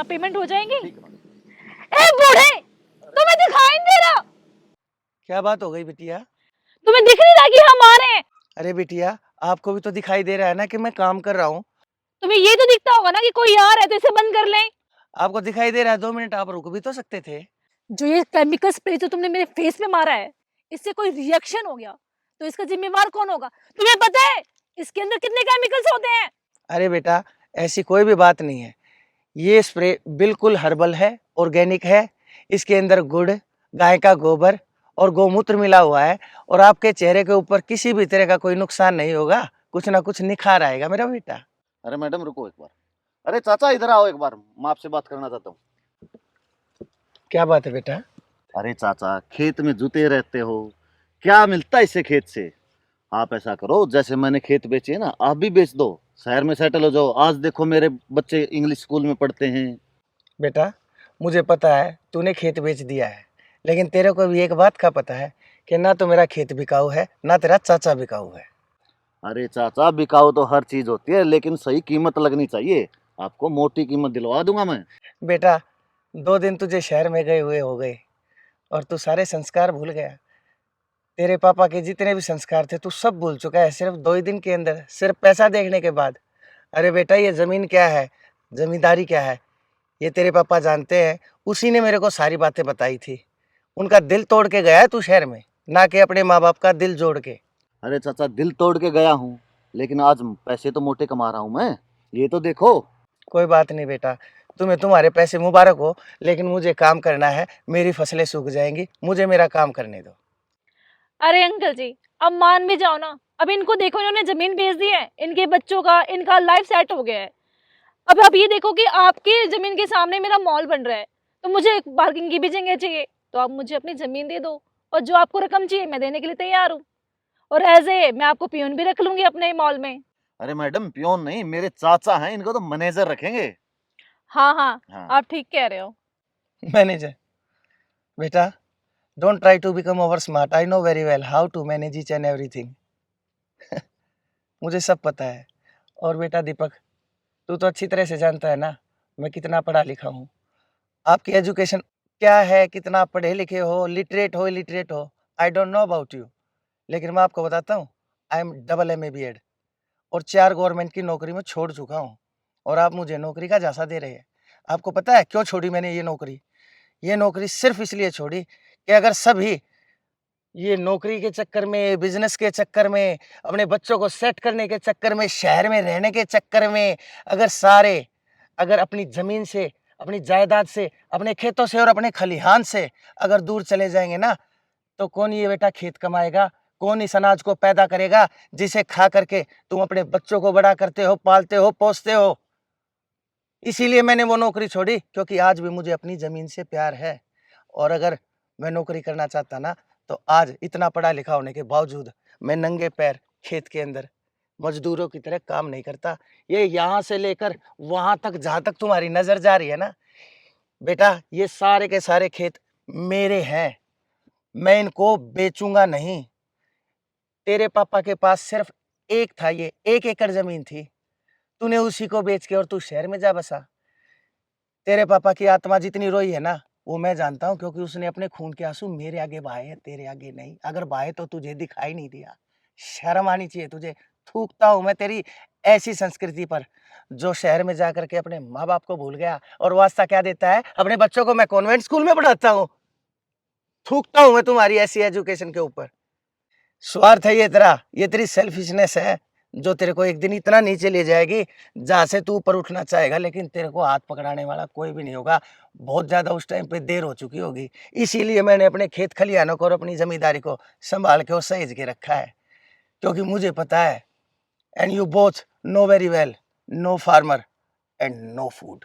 Payment हो जाएंगी। ठीक है मैडम। ए बूढ़े, तुम्हें दिखाई नहीं दे रहा? क्या बात हो गई बिटिया? तुम्हें दिख नहीं रहा कि हम आ रहे हैं? अरे बिटिया, आपको भी तो दिखाई दे रहा है ना कि मैं काम कर रहा हूँ। तुम्हें ये तो दिखता होगा ना कि कोई आ रहा है, तो इसे बंद कर लें। आपको दिखाई दे रहा है, 2 मिनट आप रुक भी तो सकते थे। जो ये केमिकल स्प्रे जो तुमने मेरे फेस में मारा है, इससे कोई रिएक्शन हो गया तो इसका जिम्मेवार कौन होगा? तुम्हें पता है इसके अंदर कितने केमिकल्स होते हैं? अरे बेटा, ऐसी कोई भी बात नहीं है। ये स्प्रे बिल्कुल हर्बल है, ऑर्गेनिक है। इसके अंदर गुड़, गाय का गोबर और गौमूत्र मिला हुआ है और आपके चेहरे के ऊपर किसी भी तरह का कोई नुकसान नहीं होगा, कुछ ना कुछ निखार आएगा मेरा बेटा। अरे मैडम रुको एक बार। अरे चाचा इधर आओ एक बार, मैं आपसे बात करना चाहता हूँ। क्या बात है बेटा? अरे चाचा, खेत में जुते रहते हो, क्या मिलता है इससे खेत से? आप ऐसा करो, जैसे मैंने खेत बेचे ना, आप भी बेच दो, शहर में सेटल हो जाओ। आज देखो मेरे बच्चे इंग्लिश स्कूल में पढ़ते हैं। बेटा, मुझे पता है तूने खेत बेच दिया है, लेकिन तेरे को भी एक बात का पता है कि ना तो मेरा खेत बिकाऊ है, ना तेरा चाचा बिकाऊ है। अरे चाचा, बिकाऊ तो हर चीज होती है, लेकिन सही कीमत लगनी चाहिए। आपको मोटी कीमत दिलवा दूंगा मैं। बेटा, 2 दिन तुझे शहर में गए हुए हो गए और तू सारे संस्कार भूल गया। तेरे पापा के जितने भी संस्कार थे तू सब भूल चुका है, सिर्फ 2 ही दिन के अंदर, सिर्फ पैसा देखने के बाद। अरे बेटा, ये ज़मीन क्या है, ज़मींदारी क्या है, ये तेरे पापा जानते हैं। उसी ने मेरे को सारी बातें बताई थी। उनका दिल तोड़ के गया है तू शहर में, ना कि अपने माँ बाप का दिल जोड़ के। अरे चाचा, दिल तोड़ के गया हूँ, लेकिन आज पैसे तो मोटे कमा रहा हूँ मैं। ये तो देखो। कोई बात नहीं बेटा, तुम्हें तुम्हारे पैसे मुबारक हो, लेकिन मुझे काम करना है। मेरी फसलें सूख जाएंगी, मुझे मेरा काम करने दो। अरे अंकल जी, अब मान भी जाओ ना। अब इनको देखो, इन्होंने जमीन बेच दी है, इनके बच्चों का, इनका लाइफ सेट हो गया है। अब आप ये देखो कि आपकी जमीन के सामने मेरा मॉल बन रहा है, तो मुझे पार्किंग की भी जगह चाहिए। तो आप मुझे अपनी जमीन दे दो, और जो आपको रकम चाहिए मैं देने के लिए तैयार हूँ। और एज ए मैं आपको पियून भी रख लूंगी अपने मॉल में। अरे मैडम, पियोन नहीं, मेरे चाचा हैं, इनको तो मैनेजर रखेंगे। हाँ हाँ, हाँ। आप ठीक कह रहे हो। मैनेजर? बेटा, don't try to become over smart. I know very well how to manage each and everything. मुझे सब पता है। और बेटा दीपक, तू तो अच्छी तरह से जानता है ना मैं कितना पढ़ा लिखा हूँ। आपकी एजुकेशन क्या है, कितना पढ़े लिखे हो, लिटरेट हो इलिटरेट हो, I don't know about you. लेकिन मैं आपको बताता हूँ, I am double MA BEd और 4 गवर्नमेंट की नौकरी में छोड़ चुका हूँ। और आप मुझे नौकरी का झांसा दे रहे हैं। आपको पता है क्यों छोड़ी मैंने ये नौकरी? ये नौकरी सिर्फ इसलिए छोड़ी कि अगर सभी ये नौकरी के चक्कर में, बिजनेस के चक्कर में, अपने बच्चों को सेट करने के चक्कर में, शहर में रहने के चक्कर में, अगर अपनी ज़मीन से, अपनी जायदाद से, अपने खेतों से और अपने खलिहान से अगर दूर चले जाएंगे ना, तो कौन ये बेटा खेत कमाएगा? कौन इस अनाज को पैदा करेगा जिसे खा करके तुम अपने बच्चों को बड़ा करते हो, पालते हो, पोसते हो? इसीलिए मैंने वो नौकरी छोड़ी, क्योंकि आज भी मुझे अपनी ज़मीन से प्यार है। और अगर मैं नौकरी करना चाहता ना, तो आज इतना पढ़ा लिखा होने के बावजूद मैं नंगे पैर खेत के अंदर मजदूरों की तरह काम नहीं करता। ये यहाँ से लेकर वहाँ तक, जहाँ तक तुम्हारी नज़र जा रही है ना बेटा, ये सारे के सारे खेत मेरे हैं। मैं इनको बेचूंगा नहीं। तेरे पापा के पास सिर्फ एक था, ये 1 एकड़ ज़मीन थी। तूने उसी को बेच के और तू शहर में जा बसा। तेरे पापा की आत्मा जितनी रोई है ना, वो मैं जानता हूँ, क्योंकि उसने अपने खून के आंसू मेरे आगे बहाए हैं, तेरे आगे नहीं। अगर बहाए तो तुझे दिखाई नहीं दिया। शर्म आनी चाहिए तुझे। थूकता हूँ मैं तेरी ऐसी संस्कृति पर, जो शहर में जा करके अपने माँ बाप को भूल गया और वास्ता क्या देता है, अपने बच्चों को मैं कॉन्वेंट स्कूल में पढ़ाता हूँ। थूकता हूँ मैं तुम्हारी ऐसी एजुकेशन के ऊपर। स्वार्थ है ये तेरा, ये तेरी सेल्फिशनेस है, जो तेरे को एक दिन इतना नीचे ले जाएगी जहाँ से तू ऊपर उठना चाहेगा, लेकिन तेरे को हाथ पकड़ाने वाला कोई भी नहीं होगा। बहुत ज़्यादा उस टाइम पे देर हो चुकी होगी। इसीलिए मैंने अपने खेत खलिहानों को और अपनी ज़मींदारी को संभाल के और सहेज के रखा है, क्योंकि मुझे पता है, and you both know very well, no farmer and no food.